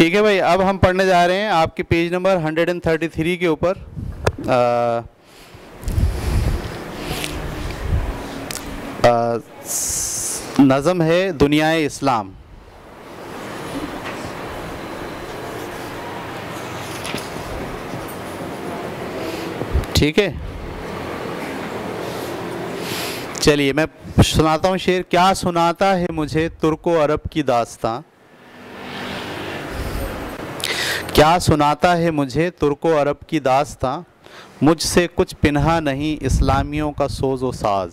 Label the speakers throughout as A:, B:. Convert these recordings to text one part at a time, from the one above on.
A: ٹھیک ہے بھائی، اب ہم پڑھنے جا رہے ہیں آپ کے پیج نمبر 133 کے اوپر. نظم ہے دنیائے اسلام. ٹھیک ہے، چلیے میں سناتا ہوں شعر. کیا سناتا ہے مجھے ترک و عرب کی داستاں، کیا سناتا ہے مجھے ترک و عرب کی داستاں، مجھ سے کچھ پنہا نہیں اسلامیوں کا سوز و ساز.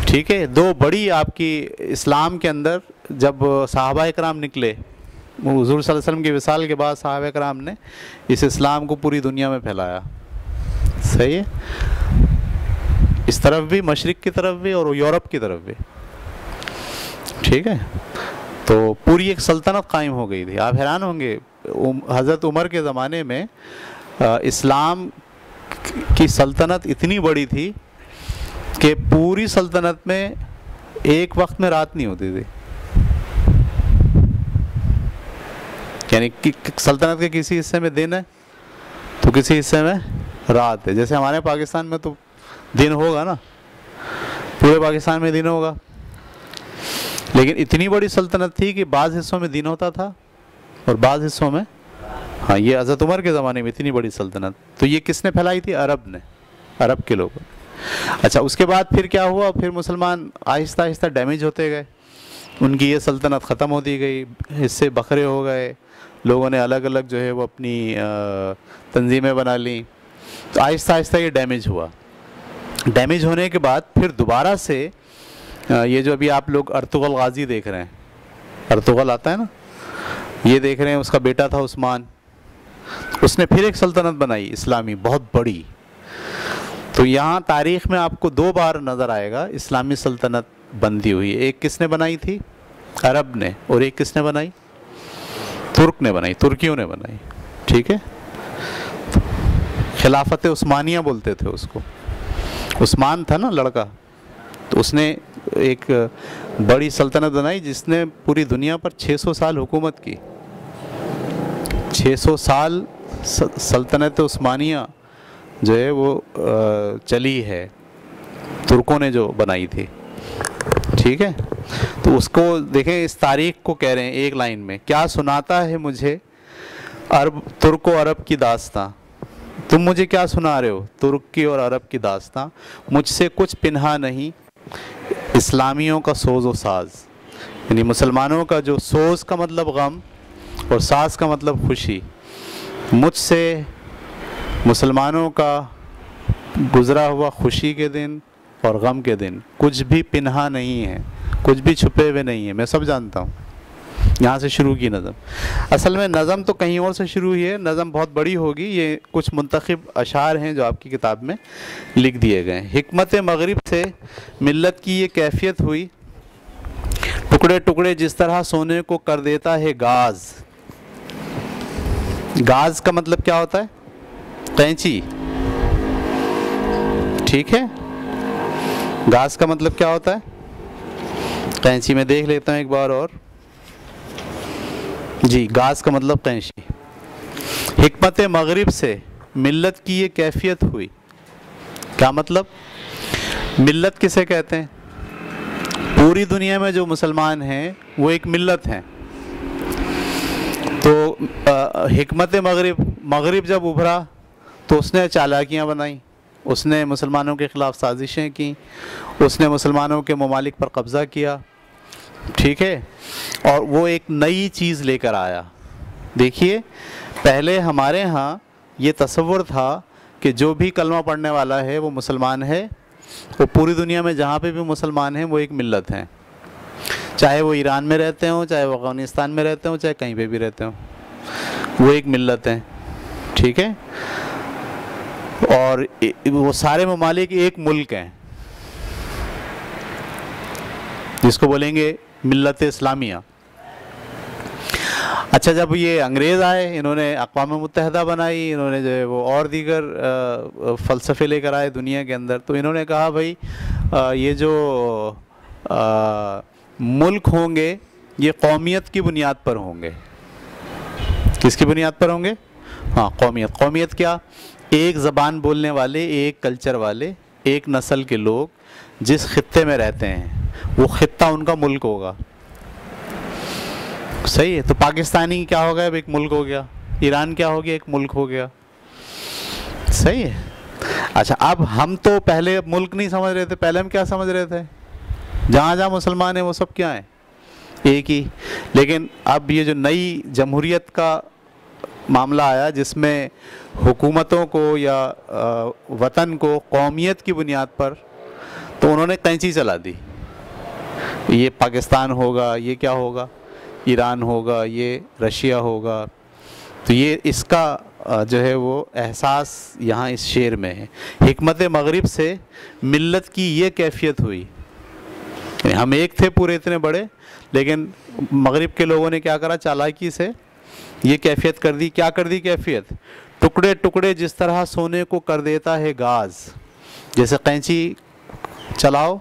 A: ٹھیک ہے، دو بڑی آپ کی اسلام کے اندر جب صحابہ اکرام نکلے، حضور صلی اللہ علیہ وسلم کی وصال کے بعد صحابہ اکرام نے اس اسلام کو پوری دنیا میں پھیلایا. صحیح ہے، اس طرف بھی، مشرق کی طرف بھی اور یورپ کی طرف بھی. ٹھیک ہے، تو پوری ایک سلطنت قائم ہو گئی تھی. آپ حیران ہوں گے حضرت عمر کے زمانے میں اسلام کی سلطنت اتنی بڑی تھی کہ پوری سلطنت میں ایک وقت میں رات نہیں ہوتی تھی. یعنی سلطنت کے کسی حصے میں دن ہے تو کسی حصے میں رات ہے. جیسے ہمارے پاکستان میں تو دن ہوگا نا، پورے پاکستان میں دن ہوگا، لیکن اتنی بڑی سلطنت تھی کہ بعض حصوں میں دن ہوتا تھا اور بعض حصوں میں، ہاں یہ حضرت عمر کے زمانے میں اتنی بڑی سلطنت. تو یہ کس نے پھیلائی تھی؟ عرب نے، عرب کے لوگوں نے. اچھا، اس کے بعد پھر کیا ہوا؟ پھر مسلمان آہستہ آہستہ ڈیمیج ہوتے گئے، ان کی یہ سلطنت ختم ہوتی گئی، حصے بکھرے ہو گئے، لوگوں نے الگ الگ جو ہے وہ اپنی تنظیمیں بنا لیں. تو آہستہ آہستہ یہ ڈیمیج ہوا. ڈیمیج ہونے کے بعد پھر دوبارہ سے یہ جو ابھی آپ لوگ ارطغرل غازی دیکھ رہے ہیں، ارطغرل آتا ہے نا، یہ دیکھ رہے ہیں، اس کا بیٹا تھا عثمان، اس نے پھر ایک سلطنت بنائی اسلامی بہت بڑی. تو یہاں تاریخ میں آپ کو دو بار نظر آئے گا اسلامی سلطنت بنتی ہوئی. ایک کس نے بنائی تھی؟ عرب نے. اور ایک کس نے بنائی؟ ترک نے بنائی، ترکیوں نے بنائی. ٹھیک ہے، خلافت عثمانیہ بولتے تھے اس کو. عثمان تھا نا لڑکا، تو اس نے ایک بڑی سلطنت بنائی جس نے پوری دنیا پر 600 سال حکومت کی. 600 سال سلطنت عثمانیہ جو ہے وہ چلی ہے، ترکوں نے جو بنائی تھی. ٹھیک ہے، تو اس کو دیکھیں، اس تاریخ کو کہہ رہے ہیں ایک لائن میں. کیا سناتا ہے مجھے ترک و عرب کی داستاں، تم مجھے کیا سنا رہے ہو ترک کی اور عرب کی داستاں، مجھ سے کچھ پنہا نہیں اسلامیوں کا سوز و ساز. یعنی مسلمانوں کا جو سوز کا مطلب غم اور ساز کا مطلب خوشی، مجھ سے مسلمانوں کا گزرا ہوا خوشی کے دن اور غم کے دن کچھ بھی پنہا نہیں ہے، کچھ بھی چھپے ہوئے نہیں ہیں، میں سب جانتا ہوں. یہاں سے شروع کی نظم. اصل میں نظم تو کہیں اور سے شروع ہوئی ہے، نظم بہت بڑی ہوگی. یہ کچھ منتخب اشعار ہیں جو آپ کی کتاب میں لکھ دیے گئے ہیں. حکمت مغرب سے ملت کی یہ کیفیت ہوئی، ٹکڑے ٹکڑے جس طرح سونے کو کر دیتا ہے گاز. گاز کا مطلب کیا ہوتا ہے؟ قینچی. ٹھیک ہے، گاز کا مطلب کیا ہوتا ہے؟ قینچی. میں دیکھ لیتا ہوں ایک بار اور. جی، گاز کا مطلب قینچی. حکمت مغرب سے ملت کی یہ کیفیت ہوئی. کیا مطلب؟ ملت کسے کہتے ہیں؟ پوری دنیا میں جو مسلمان ہیں وہ ایک ملت ہیں. تو حکمت مغرب جب ابھرا تو اس نے چالاکیاں بنائیں، اس نے مسلمانوں کے خلاف سازشیں کیں، اس نے مسلمانوں کے ممالک پر قبضہ کیا. ٹھیک ہے، اور وہ ایک نئی چیز لے کر آیا. دیکھیے، پہلے ہمارے ہاں یہ تصور تھا کہ جو بھی کلمہ پڑھنے والا ہے وہ مسلمان ہے، وہ پوری دنیا میں جہاں پہ بھی مسلمان ہیں وہ ایک ملت ہیں، چاہے وہ ایران میں رہتے ہوں، چاہے وہ افغانستان میں رہتے ہوں، چاہے کہیں پہ بھی رہتے ہوں، وہ ایک ملت ہیں. ٹھیک ہے، اور وہ سارے ممالک ایک ملک ہیں جس کو بولیں گے ملت اسلامیہ. اچھا، جب یہ انگریز آئے، انہوں نے اقوام متحدہ بنائی، انہوں نے جو ہے وہ اور دیگر فلسفے لے کر آئے دنیا کے اندر. تو انہوں نے کہا بھائی یہ جو ملک ہوں گے یہ قومیت کی بنیاد پر ہوں گے. کس کی بنیاد پر ہوں گے؟ ہاں قومیت. قومیت کیا؟ ایک زبان بولنے والے، ایک کلچر والے، ایک نسل کے لوگ جس خطے میں رہتے ہیں وہ خطہ ان کا ملک ہوگا. صحیح ہے. تو پاکستانی کیا ہو گیا؟ اب ایک ملک ہو گیا. ایران کیا ہو گیا؟ ایک ملک ہو گیا. صحیح ہے. اچھا اب ہم تو پہلے ملک نہیں سمجھ رہے تھے. پہلے ہم کیا سمجھ رہے تھے؟ جہاں جہاں مسلمان ہیں وہ سب کیا ہیں؟ ایک ہی. لیکن اب یہ جو نئی جمہوریت کا معاملہ آیا جس میں حکومتوں کو یا وطن کو قومیت کی بنیاد پر، تو انہوں نے کینچی چلا دی. یہ پاکستان ہوگا، یہ کیا ہوگا؟ ایران ہوگا، یہ رشیا ہوگا. تو یہ اس کا جو ہے وہ احساس یہاں اس شعر میں ہے. حکمت مغرب سے ملت کی یہ کیفیت ہوئی. ہم ایک تھے پورے اتنے بڑے، لیکن مغرب کے لوگوں نے کیا کرا؟ چالاکی سے یہ کیفیت کر دی. کیا کر دی کیفیت؟ ٹکڑے ٹکڑے جس طرح سونے کو کر دیتا ہے گاز. جیسے قینچی چلاؤ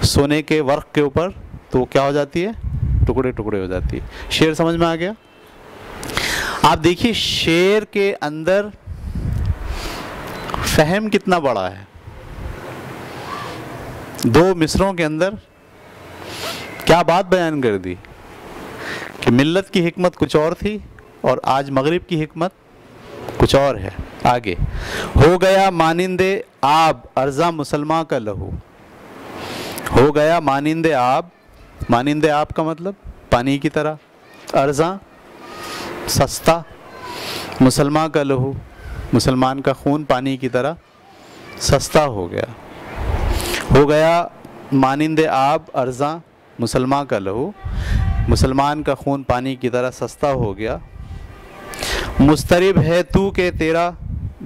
A: سونے کے ورق کے اوپر تو وہ کیا ہو جاتی ہے؟ ٹکڑے ٹکڑے ہو جاتی ہے. شعر سمجھ میں آ گیا؟ آپ دیکھیے شعر کے اندر فہم کتنا بڑا ہے. دو مصروں کے اندر کیا بات بیان کر دی کہ ملت کی حکمت کچھ اور تھی اور آج مغرب کی حکمت کچھ اور ہے. آگے ہو گیا مانند آب ارزاں مسلمان کا لہو. ہو گیا مانند آب. مانند آب کا مطلب پانی کی طرح، ارزاں سستا، مسلمان کا لہو مسلمان کا خون پانی کی طرح سستا ہو گیا. ہو گیا مانند آب ارزاں مسلمان کا لہو، مسلمان کا خون پانی کی طرح سستا ہو گیا. مضطرب ہے تو کہ تیرا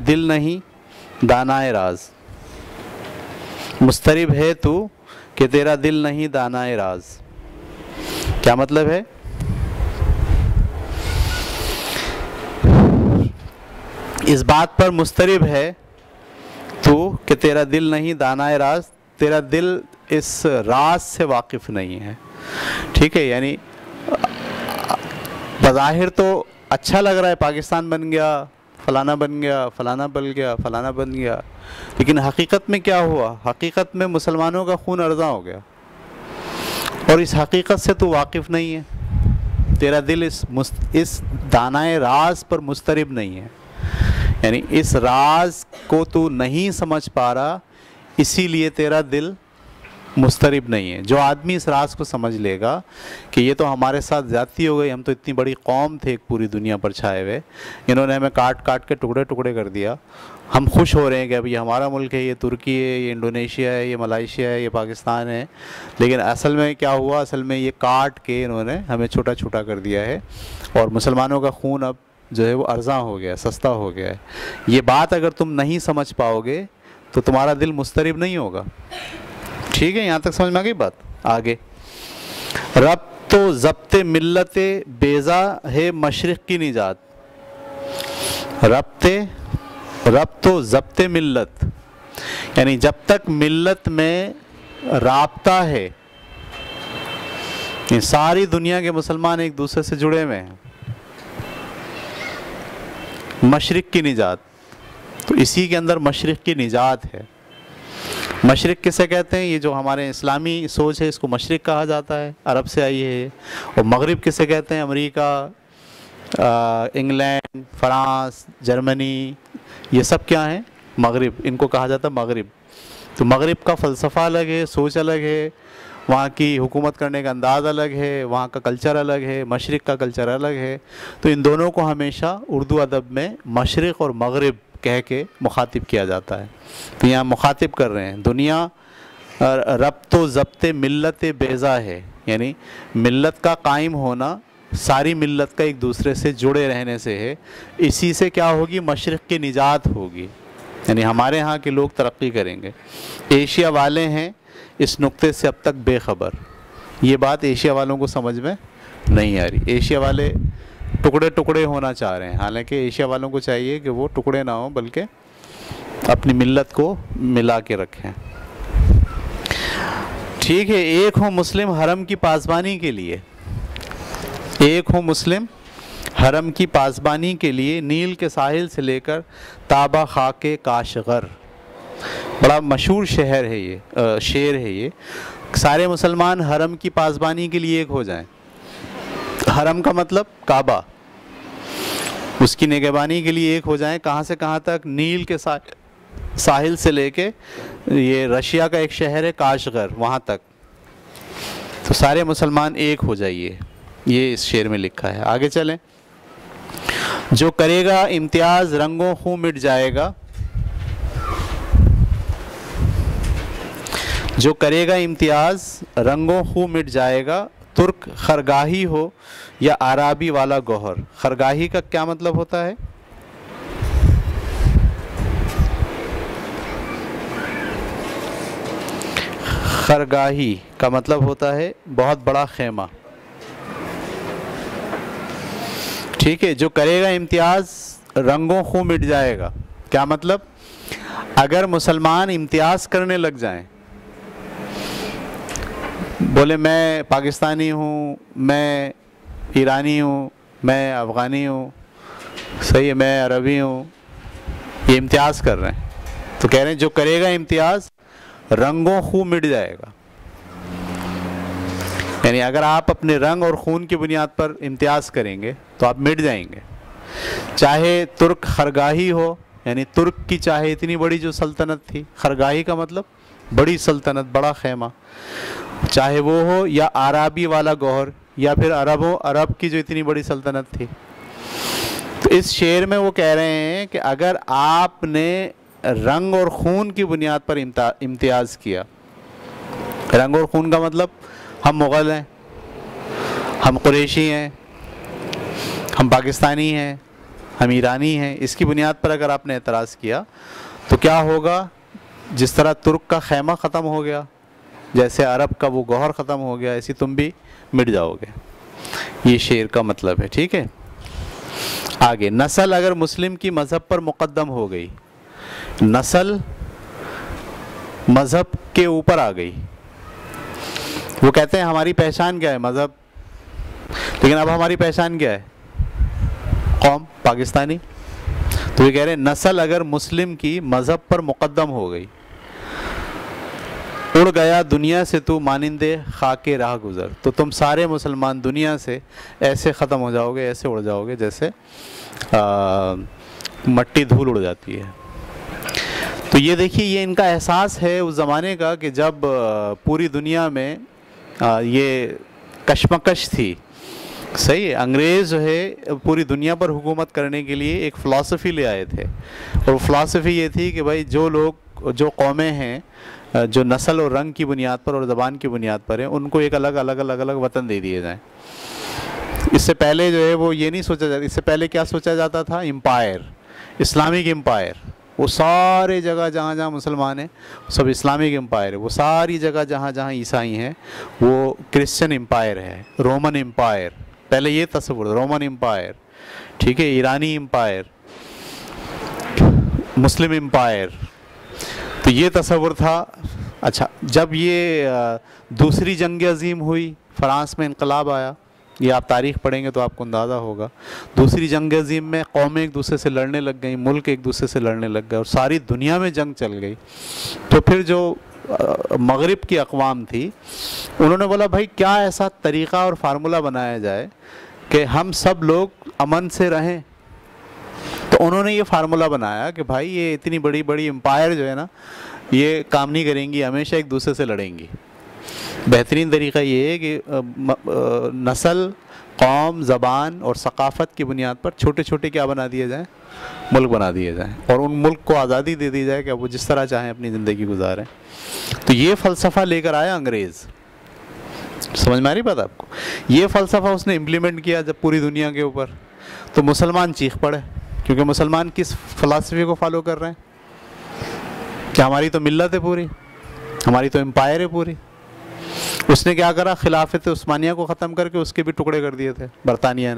A: دل نہیں دانائے راز. مضطرب ہے تو کہ تیرا دل نہیں دانائے راز. کیا مطلب ہے؟ اس بات پر مضطرب ہے تو کہ تیرا دل نہیں دانائے راز. تیرا دل اس راز سے واقف نہیں ہے. ٹھیک ہے. یعنی بظاہر تو اچھا لگ رہا ہے پاکستان بن گیا، فلانا بن گیا، فلانا بن گیا، فلانا بن گیا، لیکن حقیقت میں کیا ہوا؟ حقیقت میں مسلمانوں کا خون ارزاں ہو گیا اور اس حقیقت سے تو واقف نہیں ہے. تیرا دل اس دانائے راز پر مضطرب نہیں ہے. یعنی اس راز کو تو نہیں سمجھ پا رہا، اسی لیے تیرا دل مضطرب نہیں ہے. جو آدمی اس راز کو سمجھ لے گا کہ یہ تو ہمارے ساتھ زیادتی ہو گئی، ہم تو اتنی بڑی قوم تھے ایک پوری دنیا پر چھائے ہوئے، انہوں نے ہمیں کاٹ کاٹ کے ٹکڑے ٹکڑے کر دیا. ہم خوش ہو رہے ہیں کہ اب یہ ہمارا ملک ہے، یہ ترکی ہے، یہ انڈونیشیا ہے، یہ ملائیشیا ہے، یہ پاکستان ہے. لیکن اصل میں کیا ہوا؟ اصل میں یہ کاٹ کے انہوں نے ہمیں چھوٹا چھوٹا کر دیا ہے اور مسلمانوں کا خون اب جو ہے وہ ارزاں ہو گیا، سستا ہو گیا ہے. یہ بات اگر تم نہیں سمجھ پاؤ گے تو تمہارا دل مضطرب نہیں ہوگا. ٹھیک ہے. یہاں تک سمجھ میں آ گئی بات؟ آگے ربط و ضبط ملت بیضا ہے مشرق کی نجات. ربط و ضبط ملت یعنی جب تک ملت میں رابطہ ہے، ساری دنیا کے مسلمان ایک دوسرے سے جڑے ہوئے ہیں، مشرق کی نجات. تو اسی کے اندر مشرق کی نجات ہے. مشرق کسے کہتے ہیں؟ یہ جو ہمارے اسلامی سوچ ہے اس کو مشرق کہا جاتا ہے، عرب سے آئی ہے. اور مغرب کسے کہتے ہیں؟ امریکہ، انگلینڈ، فرانس، جرمنی، یہ سب کیا ہیں؟ مغرب. ان کو کہا جاتا ہے مغرب. تو مغرب کا فلسفہ الگ ہے، سوچ الگ ہے، وہاں کی حکومت کرنے کا انداز الگ ہے، وہاں کا کلچر الگ ہے، مشرق کا کلچر الگ ہے. تو ان دونوں کو ہمیشہ اردو ادب میں مشرق اور مغرب کہہ کے مخاطب کیا جاتا ہے. تو یہاں مخاطب کر رہے ہیں دنیا ربط و ضبط ملت بیضا ہے، یعنی ملت کا قائم ہونا ساری ملت کا ایک دوسرے سے جڑے رہنے سے ہے. اسی سے کیا ہوگی؟ مشرق کی نجات ہوگی. یعنی ہمارے ہاں کے لوگ ترقی کریں گے. ایشیا والے ہیں اس نقطے سے اب تک بے خبر. یہ بات ایشیا والوں کو سمجھ میں نہیں آ رہی. ایشیا والے ٹکڑے ٹکڑے ہونا چاہ رہے ہیں، حالانکہ ایشیا والوں کو چاہیے کہ وہ ٹکڑے نہ ہوں بلکہ اپنی ملت کو ملا کے رکھیں. ٹھیک ہے. ایک ہو مسلم حرم کی پاسبانی کے لیے، ایک ہو مسلم حرم کی پاسبانی کے لیے نیل کے ساحل سے لے کر تابہ خاک کاشغر. بڑا مشہور شہر ہے یہ، شعر ہے یہ. سارے مسلمان حرم کی پاسبانی کے لیے ایک ہو جائیں. حرم کا مطلب کعبہ، اس کی نگہبانی کے لیے ایک ہو جائیں. کہاں سے کہاں تک؟ نیل کے ساحل سے لے کے یہ رشیا کا ایک شہر ہے کاشغر، وہاں تک. تو سارے مسلمان ایک ہو جائیے، یہ اس شعر میں لکھا ہے. آگے چلیں. جو کرے گا امتیاز رنگوں خوں مٹ جائے گا. جو کرے گا امتیاز رنگوں خوں مٹ جائے گا. ترک خرگاہی ہو یا عرابی والا گوہر. خرگاہی کا کیا مطلب ہوتا ہے؟ خرگاہی کا مطلب ہوتا ہے بہت بڑا خیمہ. ٹھیک ہے. جو کرے گا امتیاز رنگوں خوں مٹ جائے گا. کیا مطلب؟ اگر مسلمان امتیاز کرنے لگ جائیں، بولے میں پاکستانی ہوں، میں ایرانی ہوں، میں افغانی ہوں، صحیح ہے، میں عربی ہوں، یہ امتیاز کر رہے ہیں، تو کہہ رہے ہیں جو کرے گا امتیاز رنگوں خون مٹ جائے گا. یعنی اگر آپ اپنے رنگ اور خون کی بنیاد پر امتیاز کریں گے تو آپ مٹ جائیں گے. چاہے ترک خرگاہی ہو، یعنی ترک کی چاہے اتنی بڑی جو سلطنت تھی، خرگاہی کا مطلب بڑی سلطنت، بڑا خیمہ، چاہے وہ ہو، یا عرابی والا گوہر، یا پھر عرب کی جو اتنی بڑی سلطنت تھی. تو اس شعر میں وہ کہہ رہے ہیں کہ اگر آپ نے رنگ اور خون کی بنیاد پر امتیاز کیا، رنگ اور خون کا مطلب ہم مغل ہیں، ہم قریشی ہیں، ہم پاکستانی ہیں، ہم ایرانی ہیں، اس کی بنیاد پر اگر آپ نے اعتراض کیا تو کیا ہوگا؟ جس طرح ترک کا خیمہ ختم ہو گیا، جیسے عرب کا وہ گوہر ختم ہو گیا، ایسی تم بھی مٹ جاؤ گے. یہ شعر کا مطلب ہے. ٹھیک ہے. آگے. نسل اگر مسلم کی مذہب پر مقدم ہو گئی، نسل مذہب کے اوپر آ گئی. وہ کہتے ہیں ہماری پہچان کیا ہے؟ مذہب. لیکن اب ہماری پہچان کیا ہے؟ قوم، پاکستانی. تو یہ کہہ رہے ہیں نسل اگر مسلم کی مذہب پر مقدم ہو گئی، اڑ گیا دنیا سے تو مانندے خاک راہ گزر. تو تم سارے مسلمان دنیا سے ایسے ختم ہو جاؤ گے، ایسے اڑ جاؤ گے جیسے مٹی دھول اڑ جاتی ہے. تو یہ دیکھیے، یہ ان کا احساس ہے اس زمانے کا کہ جب پوری دنیا میں یہ کشمکش تھی. صحیح ہے. انگریز جو ہے پوری دنیا پر حکومت کرنے کے لیے ایک فلسفی لے آئے تھے، اور وہ فلسفی یہ تھی کہ بھائی جو قومیں ہیں جو نسل اور رنگ کی بنیاد پر اور زبان کی بنیاد پر ہیں، ان کو ایک الگ وطن دے دیے جائیں. اس سے پہلے جو ہے وہ یہ نہیں سوچا جاتا. اس سے پہلے کیا سوچا جاتا تھا؟ Empire, Islamic empire. وہ سارے جگہ جہاں جہاں مسلمان ہیں سب اسلامک امپائر ہے. وہ ساری جگہ جہاں جہاں عیسائی ہیں وہ کرسچن امپائر ہے، رومن امپائر. پہلے یہ تصور، رومن امپائر، ٹھیک ہے، ایرانی امپائر، مسلم امپائر. تو یہ تصور تھا. اچھا، جب یہ دوسری جنگ عظیم ہوئی، فرانس میں انقلاب آیا، یہ آپ تاریخ پڑھیں گے تو آپ کو اندازہ ہوگا. دوسری جنگ عظیم میں قومیں ایک دوسرے سے لڑنے لگ گئیں، ملک ایک دوسرے سے لڑنے لگ گئے، اور ساری دنیا میں جنگ چل گئی. تو پھر جو مغرب کی اقوام تھی، انہوں نے بولا بھائی کیا ایسا طریقہ اور فارمولہ بنایا جائے کہ ہم سب لوگ امن سے رہیں. تو انہوں نے یہ فارمولہ بنایا کہ بھائی یہ اتنی بڑی بڑی امپائر جو ہے نا، یہ کام نہیں کریں گی، ہمیشہ ایک دوسرے سے لڑیں گی. بہترین طریقہ یہ ہے کہ نسل، قوم، زبان اور ثقافت کی بنیاد پر چھوٹے چھوٹے کیا بنا دیے جائیں؟ ملک بنا دیے جائیں، اور ان ملک کو آزادی دے دی جائے کہ وہ جس طرح چاہیں اپنی زندگی گزاریں. تو یہ فلسفہ لے کر آیا انگریز. سمجھ میں آ رہی بات آپ کو؟ یہ فلسفہ اس نے امپلیمنٹ کیا جب پوری دنیا کے اوپر. تو مسلمان چیخ پڑے، کیونکہ مسلمان کس فلسفے کو فالو کر رہے ہیں؟ کہ ہماری تو ملت ہے پوری، ہماری تو امپائر ہے پوری. اس نے کیا کرا؟ خلافت عثمانیہ کو ختم کر کے اس کے بھی ٹکڑے کر دیے تھے برطانیہ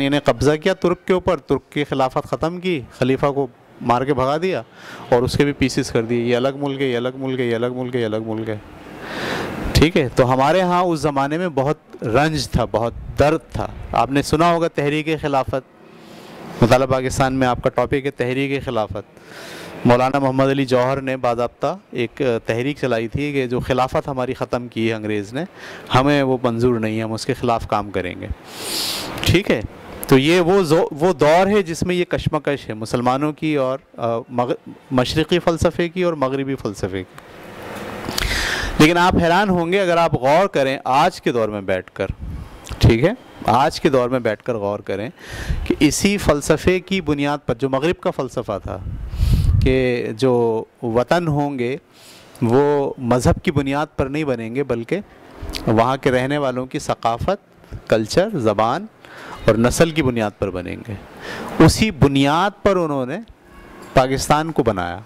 A: نے قبضہ کیا ترک کے اوپر، ترک کی خلافت ختم کی، خلیفہ کو مار کے بھگا دیا، اور اس کے بھی پیسز کر دیے. یہ الگ ملک ہے، یہ الگ ملک ہے، یہ الگ ملک ہے، یہ الگ ملک ہے. ٹھیک ہے. تو ہمارے ہاں اس زمانے میں بہت رنج تھا, بہت درد تھا. آپ نے سنا ہوگا تحریک خلافت, مطالعہ پاکستان میں آپ کا ٹاپک ہے تحریک خلافت. مولانا محمد علی جوہر نے باضابطہ ایک تحریک چلائی تھی کہ جو خلافت ہماری ختم کی ہے انگریز نے, ہمیں وہ منظور نہیں ہے, ہم اس کے خلاف کام کریں گے. ٹھیک ہے. تو یہ وہ دور ہے جس میں یہ کشمکش ہے مسلمانوں کی اور مشرقی فلسفے کی اور مغربی فلسفے کی. لیکن آپ حیران ہوں گے اگر آپ غور کریں آج کے دور میں بیٹھ کر, ٹھیک ہے, آج کے دور میں بیٹھ کر غور کریں کہ اسی فلسفے کی بنیاد پر, جو مغرب کا فلسفہ تھا کہ جو وطن ہوں گے وہ مذہب کی بنیاد پر نہیں بنیں گے بلکہ وہاں کے رہنے والوں کی ثقافت, کلچر, زبان اور نسل کی بنیاد پر بنیں گے. اسی بنیاد پر انہوں نے پاکستان کو بنایا.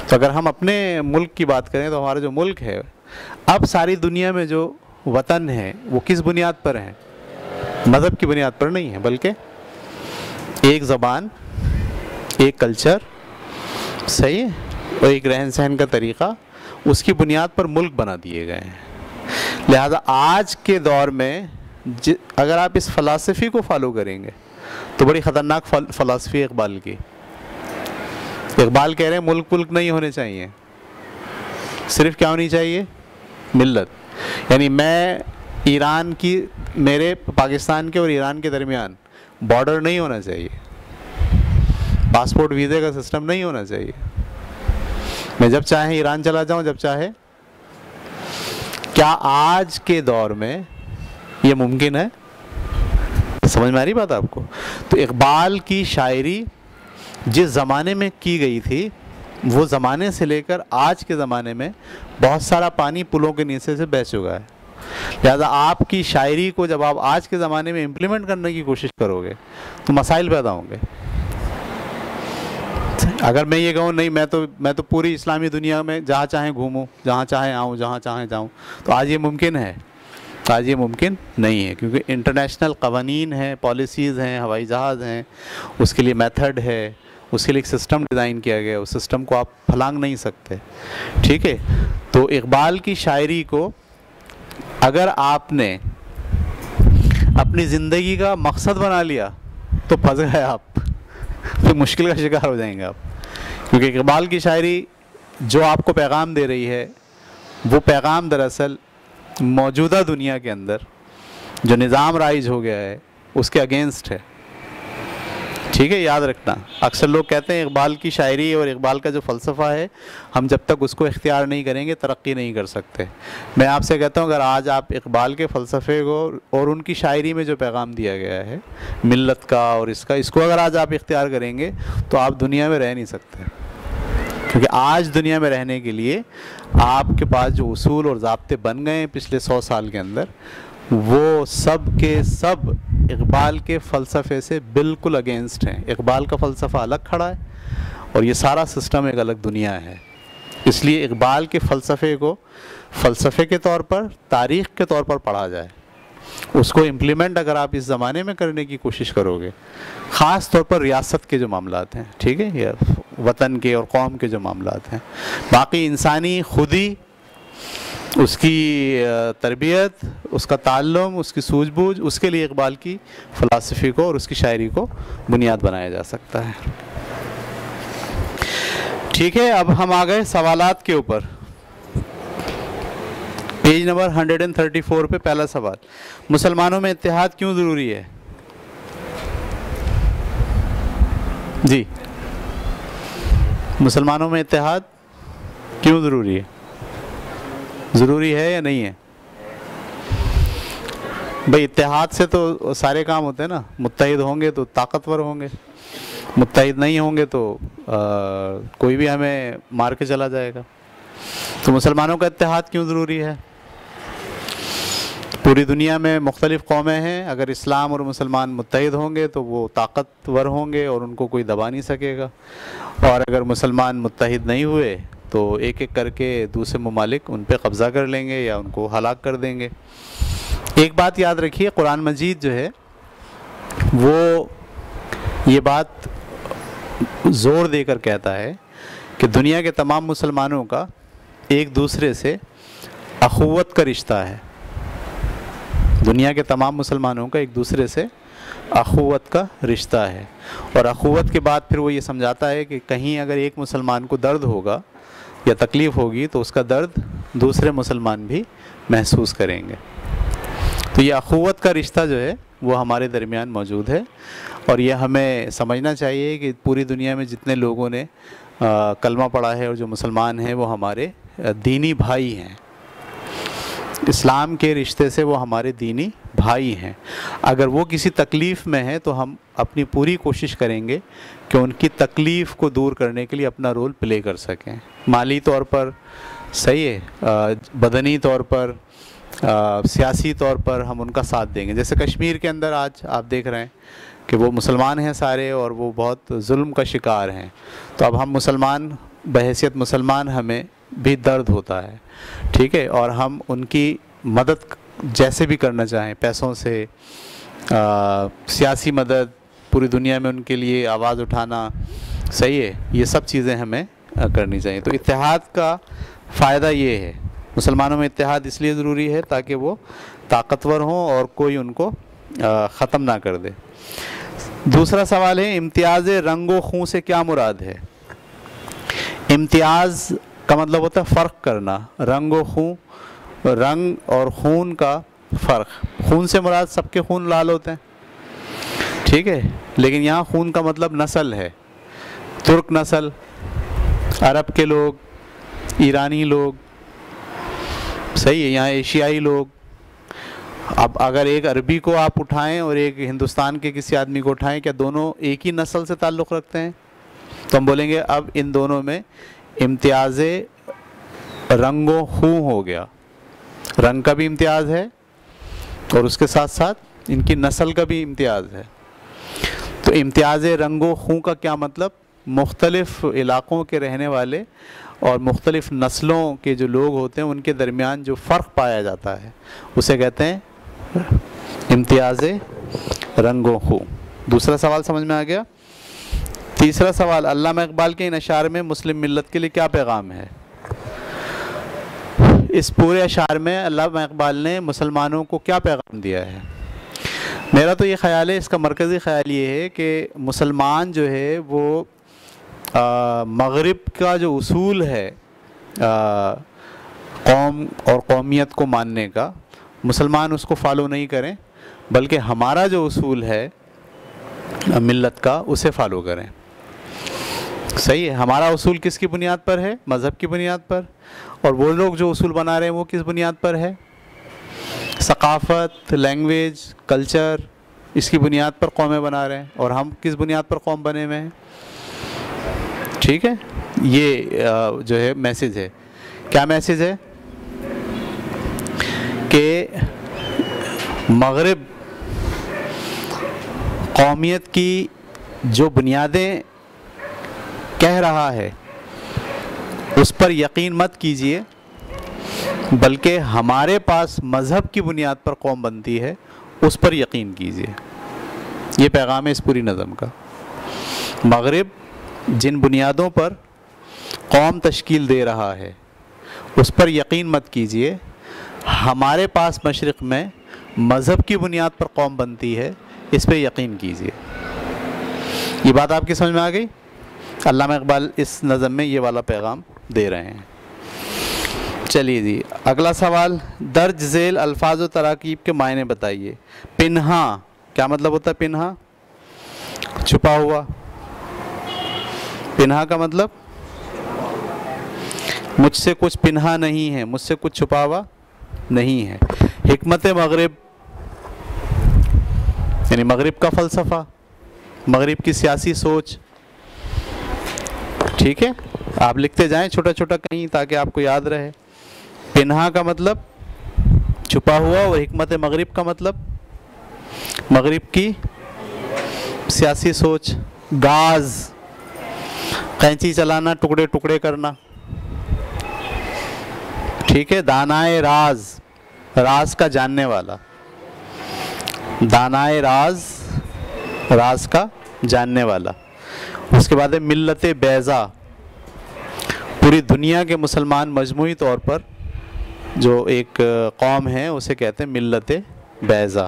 A: تو اگر ہم اپنے ملک کی بات کریں تو ہمارا جو ملک ہے اب ساری دنیا میں جو وطن ہے وہ کس بنیاد پر ہے؟ مذہب کی بنیاد پر نہیں ہے بلکہ ایک زبان, ایک کلچر, صحیح ہے, اور ایک رہن سہن کا طریقہ, اس کی بنیاد پر ملک بنا دیے گئے ہیں. لہذا آج کے دور میں اگر آپ اس فلسفی کو فالو کریں گے تو بڑی خطرناک فلسفی اقبال کی. اقبال کہہ رہے ہیں ملک نہیں ہونے چاہیے, صرف کیا ہونی چاہیے؟ ملت. یعنی میں ایران کی, میرے پاکستان کے اور ایران کے درمیان بارڈر نہیں ہونا چاہیے, پاسپورٹ ویزے کا سسٹم نہیں ہونا چاہیے, میں جب چاہے ایران چلا جاؤں جب چاہے. کیا آج کے دور میں یہ ممکن ہے؟ سمجھ میں آ رہی بات آپ کو؟ تو اقبال کی شاعری جس زمانے میں کی گئی تھی وہ زمانے سے لے کر آج کے زمانے میں بہت سارا پانی پلوں کے نیچے سے بہہ چکا ہے. لہذا آپ کی شاعری کو جب آپ آج کے زمانے میں امپلیمنٹ کرنے کی کوشش کرو گے تو مسائل پیدا ہوں گے. اگر میں یہ کہوں نہیں میں تو پوری اسلامی دنیا میں جہاں چاہیں گھوموں, جہاں چاہیں آؤں, جہاں چاہیں جاؤں, تو آج یہ ممکن ہے؟ آج یہ ممکن نہیں ہے, کیونکہ انٹرنیشنل قوانین ہیں, پالیسیز ہیں, ہوائی جہاز ہیں, اس کے لیے میتھڈ ہے, اس کے لیے ایک سسٹم ڈیزائن کیا گیا ہے, اس سسٹم کو آپ پھلانگ نہیں سکتے. ٹھیک ہے. تو اقبال کی شاعری کو اگر آپ نے اپنی زندگی کا مقصد بنا لیا تو پھنس گئے آپ, پھر مشکل کا شکار ہو جائیں گے آپ. کیونکہ اقبال کی شاعری جو آپ کو پیغام دے رہی ہے وہ پیغام دراصل موجودہ دنیا کے اندر جو نظام رائج ہو گیا ہے اس کے اگینسٹ ہے. ٹھیک ہے, یاد رکھنا. اکثر لوگ کہتے ہیں اقبال کی شاعری اور اقبال کا جو فلسفہ ہے ہم جب تک اس کو اختیار نہیں کریں گے ترقی نہیں کر سکتے. میں آپ سے کہتا ہوں اگر آج آپ اقبال کے فلسفے کو اور ان کی شاعری میں جو پیغام دیا گیا ہے ملت کا اور اس کو اگر آج آپ اختیار کریں گے تو آپ دنیا میں رہ نہیں سکتے. کیونکہ آج دنیا میں رہنے کے لیے آپ کے پاس جو اصول اور ضابطے بن گئے ہیں پچھلے 100 سال کے اندر وہ سب کے سب اقبال کے فلسفے سے بالکل اگینسٹ ہیں. اقبال کا فلسفہ الگ کھڑا ہے اور یہ سارا سسٹم ایک الگ دنیا ہے. اس لیے اقبال کے فلسفے کو فلسفے کے طور پر, تاریخ کے طور پر پڑھا جائے, اس کو امپلیمنٹ اگر آپ اس زمانے میں کرنے کی کوشش کرو گے, خاص طور پر ریاست کے جو معاملات ہیں, ٹھیک ہے, یا وطن کے اور قوم کے جو معاملات ہیں, باقی انسانی خودی, اس کی تربیت, اس کا تعلم, اس کی سوجھ بوجھ, اس کے لیے اقبال کی فلسفی کو اور اس کی شاعری کو بنیاد بنایا جا سکتا ہے. ٹھیک ہے. اب ہم آ گئے سوالات کے اوپر. پیج نمبر 134 پہ پہلا سوال, مسلمانوں میں اتحاد کیوں ضروری ہے؟ جی, مسلمانوں میں اتحاد کیوں ضروری ہے؟ ضروری ہے یا نہیں ہے؟ بھئی اتحاد سے تو سارے کام ہوتے ہیں نا. متحد ہوں گے تو طاقتور ہوں گے, متحد نہیں ہوں گے تو کوئی بھی ہمیں مار کے چلا جائے گا. تو مسلمانوں کا اتحاد کیوں ضروری ہے؟ پوری دنیا میں مختلف قومیں ہیں, اگر اسلام اور مسلمان متحد ہوں گے تو وہ طاقتور ہوں گے اور ان کو کوئی دبا نہیں سکے گا, اور اگر مسلمان متحد نہیں ہوئے تو ایک ایک کر کے دوسرے ممالک ان پہ قبضہ کر لیں گے یا ان کو ہلاک کر دیں گے. ایک بات یاد رکھیے, قرآن مجید جو ہے وہ یہ بات زور دے کر کہتا ہے کہ دنیا کے تمام مسلمانوں کا ایک دوسرے سے اخوت کا رشتہ ہے، دنیا کے تمام مسلمانوں کا ایک دوسرے سے اخوت کا رشتہ ہے، اور اخوت کے بعد پھر وہ یہ سمجھاتا ہے کہ کہیں اگر ایک مسلمان کو درد ہوگا یا تکلیف ہوگی تو اس کا درد دوسرے مسلمان بھی محسوس کریں گے۔ تو یہ اخوت کا رشتہ جو ہے وہ ہمارے درمیان موجود ہے، اور یہ ہمیں سمجھنا چاہیے کہ پوری دنیا میں جتنے لوگوں نے کلمہ پڑھا ہے اور جو مسلمان ہیں وہ ہمارے دینی بھائی ہیں، اسلام کے رشتے سے وہ ہمارے دینی بھائی ہیں۔ اگر وہ کسی تکلیف میں ہیں تو ہم اپنی پوری کوشش کریں گے کہ ان کی تکلیف کو دور کرنے کے لیے اپنا رول پلے کر سکیں، مالی طور پر، صحیح ہے، بدنی طور پر، سیاسی طور پر ہم ان کا ساتھ دیں گے۔ جیسے کشمیر کے اندر آج آپ دیکھ رہے ہیں کہ وہ مسلمان ہیں سارے، اور وہ بہت ظلم کا شکار ہیں، تو اب ہم مسلمان بحیثیت مسلمان ہمیں بھی درد ہوتا ہے، ٹھیک ہے، اور ہم ان کی مدد جیسے بھی کرنا چاہیں، پیسوں سے، سیاسی مدد، پوری دنیا میں ان کے لیے آواز اٹھانا، صحیح ہے، یہ سب چیزیں ہمیں کرنی چاہیے۔ تو اتحاد کا فائدہ یہ ہے، مسلمانوں میں اتحاد اس لیے ضروری ہے تاکہ وہ طاقتور ہوں اور کوئی ان کو ختم نہ کر دے۔ دوسرا سوال ہے، امتیاز رنگ و خون سے کیا مراد ہے؟ امتیاز کا مطلب ہوتا ہے فرق کرنا، رنگ و خون، رنگ اور خون کا فرق۔ خون سے مراد سب کے خون لال ہوتے ہیں، ٹھیک ہے، لیکن یہاں خون کا مطلب نسل ہے، ترک نسل، عرب کے لوگ، ایرانی لوگ، صحیح ہے، یہاں ایشیائی لوگ۔ اب اگر ایک عربی کو آپ اٹھائیں اور ایک ہندوستان کے کسی آدمی کو اٹھائیں، کیا دونوں ایک ہی نسل سے تعلق رکھتے ہیں؟ تو ہم بولیں گے اب ان دونوں میں امتیاز رنگ و خون ہو گیا، رنگ کا بھی امتیاز ہے اور اس کے ساتھ ساتھ ان کی نسل کا بھی امتیاز ہے۔ تو امتیاز رنگ و خون کا کیا مطلب؟ مختلف علاقوں کے رہنے والے اور مختلف نسلوں کے جو لوگ ہوتے ہیں ان کے درمیان جو فرق پایا جاتا ہے اسے کہتے ہیں امتیاز رنگ و خون۔ دوسرا سوال سمجھ میں آ گیا؟ تیسرا سوال، علامہ اقبال کے ان اشعار میں مسلم ملت کے لیے کیا پیغام ہے؟ اس پورے اشعار میں علامہ اقبال نے مسلمانوں کو کیا پیغام دیا ہے؟ میرا تو یہ خیال ہے، اس کا مرکزی خیال یہ ہے کہ مسلمان جو ہے وہ مغرب کا جو اصول ہے قوم اور قومیت کو ماننے کا، مسلمان اس کو فالو نہیں کریں، بلکہ ہمارا جو اصول ہے ملت کا اسے فالو کریں۔ صحیح ہے، ہمارا اصول کس کی بنیاد پر ہے؟ مذہب کی بنیاد پر، اور وہ لوگ جو اصول بنا رہے ہیں وہ کس بنیاد پر ہے؟ ثقافت، لینگویج، کلچر، اس کی بنیاد پر قومیں بنا رہے ہیں، اور ہم کس بنیاد پر قوم بنے ہوئے ہیں؟ ٹھیک ہے، یہ جو ہے میسج ہے۔ کیا میسج ہے؟ کہ مغرب قومیت کی جو بنیادیں کہہ رہا ہے اس پر یقین مت کیجیے، بلکہ ہمارے پاس مذہب کی بنیاد پر قوم بنتی ہے اس پر یقین کیجیے۔ یہ پیغام ہے اس پوری نظم کا۔ مغرب جن بنیادوں پر قوم تشکیل دے رہا ہے اس پر یقین مت کیجیے، ہمارے پاس مشرق میں مذہب کی بنیاد پر قوم بنتی ہے اس پہ یقین کیجیے۔ یہ بات آپ کی سمجھ میں آ گئی؟ علامہ اقبال اس نظم میں یہ والا پیغام دے رہے ہیں۔ چلیے جی، اگلا سوال، درج ذیل الفاظ و تراکیب کے معنی بتائیے۔ پنہا، کیا مطلب ہوتا ہے پنہا؟ چھپا ہوا۔ پنہا کا مطلب مجھ سے کچھ پنہا نہیں ہے، مجھ سے کچھ چھپا ہوا نہیں ہے۔ حکمت مغرب یعنی مغرب کا فلسفہ، مغرب کی سیاسی سوچ، ٹھیک ہے، آپ لکھتے جائیں چھوٹا چھوٹا کہیں تاکہ آپ کو یاد رہے۔ پنہا کا مطلب چھپا ہوا، اور حکمت مغرب کا مطلب مغرب کی سیاسی سوچ۔ گاز، قینچی چلانا، ٹکڑے ٹکڑے کرنا، ٹھیک ہے۔ دانائے راز، راز کا جاننے والا، دانائے راز، راز کا جاننے والا۔ اس کے بعد ہے ملت بیضا، پوری دنیا کے مسلمان مجموعی طور پر جو ایک قوم ہے اسے کہتے ہیں ملت بیضا.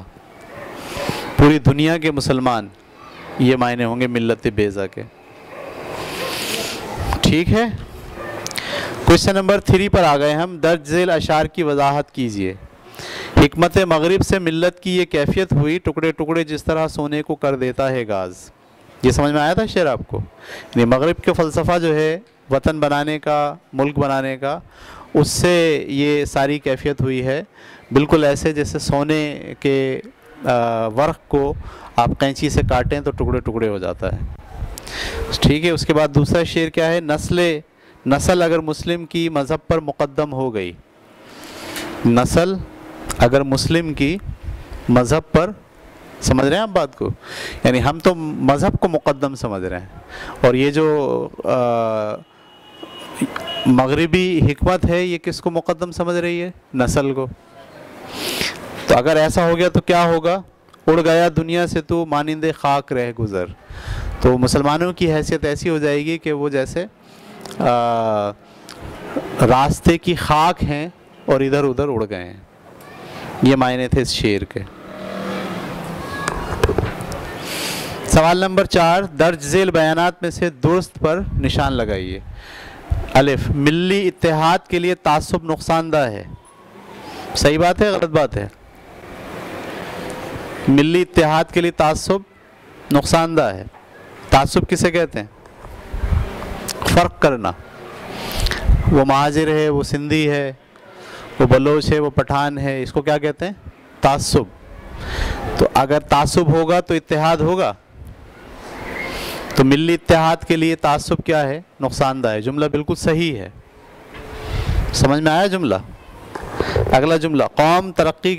A: پوری دنیا کے مسلمان یہ معنی ہوں گے ملت بیضا کے. ٹھیک ہے. کوشچن نمبر 3 پر آ گئے ہم. درج ذیل اشعار کی وضاحت کیجیے. حکمت مغرب سے ملت کی یہ کیفیت ہوئی، ٹکڑے ٹکڑے جس طرح سونے کو کر دیتا ہے گاز. یہ سمجھ میں آیا تھا شعر آپ کو؟ یعنی مغرب کے فلسفہ جو ہے وطن بنانے کا، ملک بنانے کا، اس سے یہ ساری کیفیت ہوئی ہے. بالکل ایسے جیسے سونے کے ورق کو آپ قینچی سے کاٹیں تو ٹکڑے ٹکڑے ہو جاتا ہے. ٹھیک ہے. اس کے بعد دوسرا شعر کیا ہے؟ نسل اگر مسلم کی مذہب پر مقدم ہو گئی. نسل اگر مسلم کی مذہب پر، سمجھ رہے ہیں آپ بات کو؟ یعنی ہم تو مذہب کو مقدم سمجھ رہے ہیں، اور یہ جو مغربی حکمت ہے یہ کس کو مقدم سمجھ رہی ہے؟ نسل کو. تو اگر ایسا ہو گیا تو کیا ہوگا؟ اڑ گیا دنیا سے تو مانند خاک رہ گزر. تو مسلمانوں کی حیثیت ایسی ہو جائے گی کہ وہ جیسے راستے کی خاک ہیں اور ادھر ادھر اڑ گئے ہیں. یہ معنی تھے اس شعر کے. سوال نمبر 4. درج ذیل بیانات میں سے درست پر نشان لگائیے. الف، ملی اتحاد کے لیے تعصب نقصان دہ ہے. صحیح بات ہے غلط بات ہے؟ ملی اتحاد کے لیے تعصب نقصان دہ ہے. تعصب کسے کہتے ہیں؟ فرق کرنا. وہ مہاجر ہے، وہ سندھی ہے، وہ بلوچ ہے، وہ پٹھان ہے، اس کو کیا کہتے ہیں؟ تعصب. تو اگر تعصب ہوگا تو اتحاد ہوگا. تو ملی اتحاد کے لیے تعصب کیا ہے؟ نقصان دہ ہے. جملہ بالکل صحیح ہے. سمجھ میں آیا جملہ؟ اگلا جملہ، قومی ترقی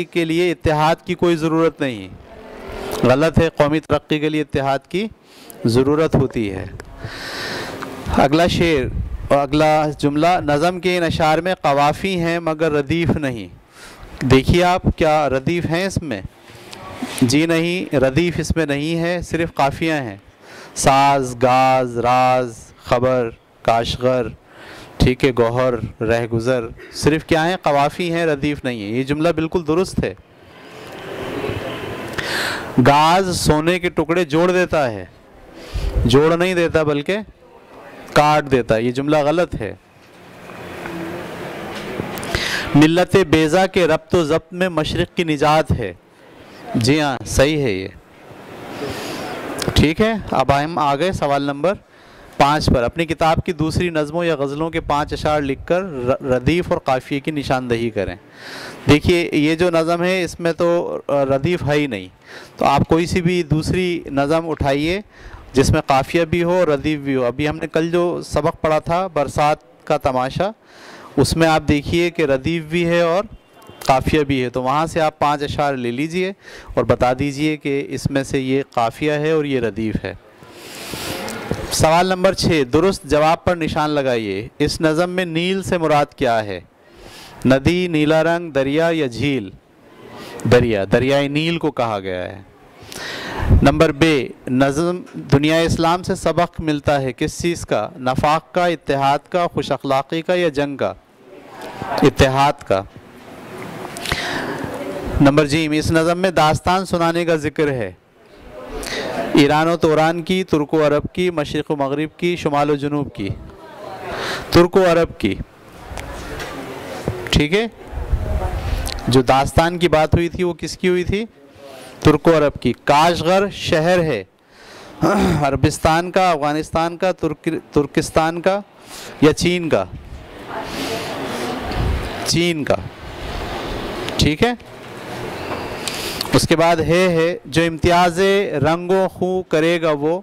A: کے لیے اتحاد کی کوئی ضرورت نہیں. غلط ہے. قومی ترقی کے لیے اتحاد کی ضرورت ہوتی ہے. اگلا شعر اور اگلا جملہ، نظم کے ان اشعار میں قوافی ہیں مگر ردیف نہیں. دیکھیے آپ، کیا ردیف ہیں اس میں؟ جی نہیں، ردیف اس میں نہیں ہے، صرف قافیاں ہیں. ساز، گاز، راز، خبر، کاشغر، ٹھیک ہے، گوہر، رہ گزر، صرف کیا ہیں؟ قوافی ہیں، ردیف نہیں ہے. یہ جملہ بالکل درست ہے. گاز سونے کے ٹکڑے جوڑ دیتا ہے، جوڑ نہیں دیتا بلکہ کاٹ دیتا ہے. یہ جملہ غلط ہے. ملت بیضا کے ربط و ضبط میں مشرق کی نجات ہے. جی ہاں صحیح ہے یہ. ٹھیک ہے. اب ہم آ گئے سوال نمبر 5 پر. اپنی کتاب کی دوسری نظموں یا غزلوں کے 5 اشعار لکھ کر ردیف اور قافیے کی نشاندہی کریں. دیکھیے یہ جو نظم ہے اس میں تو ردیف ہے ہی نہیں، تو آپ کوئی سی بھی دوسری نظم اٹھائیے جس میں قافیہ بھی ہو اور ردیف بھی ہو. ابھی ہم نے کل جو سبق پڑھا تھا برسات کا تماشا، اس میں آپ دیکھیے کہ ردیف بھی ہے اور قافیہ بھی ہے. تو وہاں سے آپ 5 اشعار لے لیجئے اور بتا دیجئے کہ اس میں سے یہ قافیہ ہے اور یہ ردیف ہے. سوال نمبر 6. درست جواب پر نشان لگائیے. اس نظم میں نیل سے مراد کیا ہے؟ ندی، نیلا رنگ، دریا یا جھیل؟ دریا، دریائے نیل کو کہا گیا ہے. نمبر ب. نظم دنیا اسلام سے سبق ملتا ہے کس چیز کا؟ نفاق کا، اتحاد کا، خوش اخلاقی کا یا جنگ کا؟ اتحاد کا. نمبر ج. اس نظم میں داستان سنانے کا ذکر ہے. ایران و توران کی، ترک و عرب کی، مشرق و مغرب کی، شمال و جنوب کی؟ ترک و عرب کی. ٹھیک ہے. جو داستان کی بات ہوئی تھی وہ کس کی ہوئی تھی؟ ترک و عرب کی. کاشغر شہر ہے عربستان کا، افغانستان کا، ترکستان کا یا چین کا؟ چین کا. ٹھیک ہے. اس کے بعد ہے جو امتیاز رنگ و خو کرے گا وہ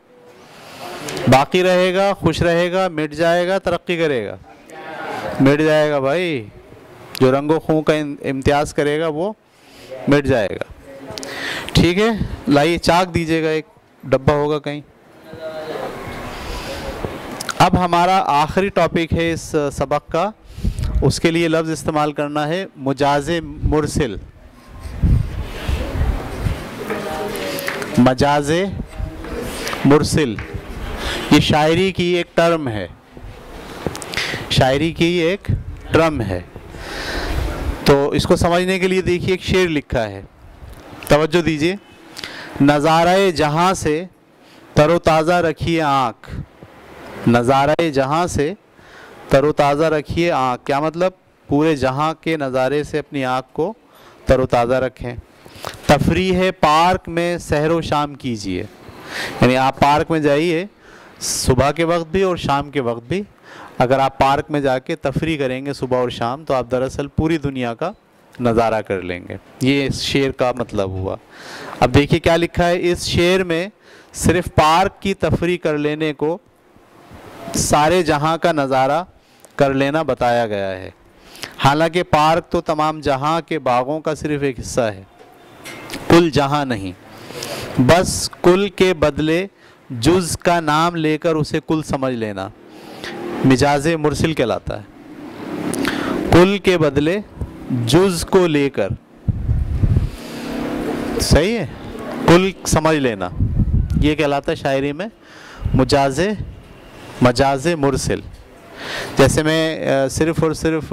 A: باقی رہے گا، خوش رہے گا، مٹ جائے گا، ترقی کرے گا؟ مٹ جائے گا بھائی. جو رنگ و خو کا امتیاز کرے گا وہ مٹ جائے گا. ٹھیک ہے. لائیے چاک دیجیے گا، ایک ڈبہ ہوگا کہیں. اب ہمارا آخری ٹاپک ہے اس سبق کا. اس کے لیے لفظ استعمال کرنا ہے مجاز مرسل. مجاز مرسل یہ شاعری کی ایک ٹرم ہے. شاعری کی ایک ٹرم ہے. تو اس کو سمجھنے کے لیے دیکھیے ایک شعر لکھا ہے, توجہ دیجیے. نظارہ جہاں سے تر و تازہ رکھیے آنکھ, نظارہ جہاں سے تر و تازہ رکھیے آنکھ. کیا مطلب؟ پورے جہاں کے نظارے سے اپنی آنکھ کو تر و تازہ رکھیں. تفریح پارک میں سحر و شام کیجیے, یعنی آپ پارک میں جائیے صبح کے وقت بھی اور شام کے وقت بھی. اگر آپ پارک میں جا کے تفریح کریں گے صبح اور شام تو آپ دراصل پوری دنیا کا نظارہ کر لیں گے. یہ اس شعر کا مطلب ہوا. اب دیکھیے کیا لکھا ہے اس شعر میں. صرف پارک کی تفریح کر لینے کو سارے جہاں کا نظارہ کر لینا بتایا گیا ہے. حالانکہ پارک تو تمام جہاں کے باغوں کا صرف ایک حصہ ہے, کل جہاں نہیں. بس کل کے بدلے جز کا نام لے کر اسے کل سمجھ لینا مجاز مرسل کہلاتا ہے. کل کے بدلے جز کو لے کر, صحیح ہے, کل سمجھ لینا, یہ کہلاتا ہے شاعری میں مجاز مرسل. جیسے میں صرف اور صرف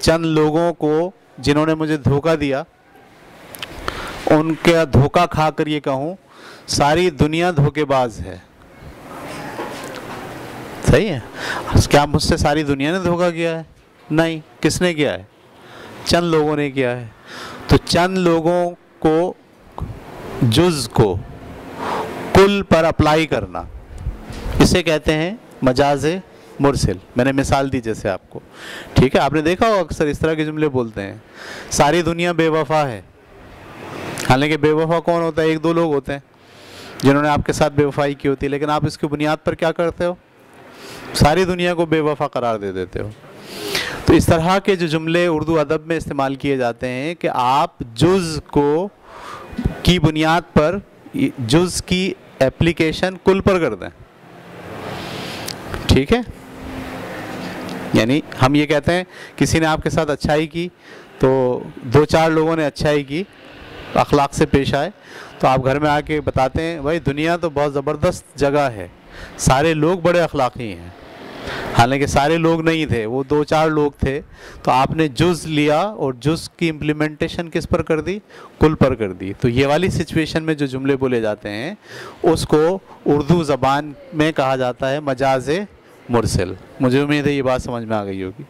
A: چند لوگوں کو جنہوں نے مجھے دھوکہ دیا ان کا دھوکہ کھا کر یہ کہوں ساری دنیا دھوکے باز ہے. صحیح ہے. کیا مجھ سے ساری دنیا نے دھوکہ کیا ہے؟ نہیں. کس نے کیا ہے؟ چند لوگوں نے کیا ہے. تو چند لوگوں کو جز کو کل پر اپلائی کرنا, اسے کہتے ہیں مجاز مرسل. میں نے مثال دی جیسے آپ کو, ٹھیک ہے. آپ نے دیکھا ہو اکثر اس طرح کے جملے بولتے ہیں, ساری دنیا بے وفا ہے. حالانکہ بے وفا کون ہوتا ہے؟ ایک دو لوگ ہوتے ہیں جنہوں نے آپ کے ساتھ بے وفائی کی ہوتی ہے, لیکن آپ اس کی بنیاد پر کیا کرتے ہو؟ ساری دنیا کو بے وفا قرار دے دیتے ہو. تو اس طرح کے جو جملے اردو ادب میں استعمال کیے جاتے ہیں کہ آپ جز کو کی بنیاد پر جز کی اپلیکیشن کل پر کر دیں. ٹھیک ہے. یعنی ہم یہ کہتے ہیں کسی نے آپ کے ساتھ اچھائی کی تو دو چار لوگوں نے اچھائی کی, اخلاق سے پیش آئے, تو آپ گھر میں آ کے بتاتے ہیں بھائی دنیا تو بہت زبردست جگہ ہے, سارے لوگ بڑے اخلاقی ہیں. حالانکہ سارے لوگ نہیں تھے, وہ دو چار لوگ تھے. تو آپ نے جز لیا اور جز کی امپلیمنٹیشن کس پر کر دی؟ کل پر کر دی. تو یہ والی سچویشن میں جو جملے بولے جاتے ہیں اس کو اردو زبان میں کہا جاتا ہے مجاز مرسل. مجھے امید ہے یہ بات سمجھ میں آ گئی ہوگی.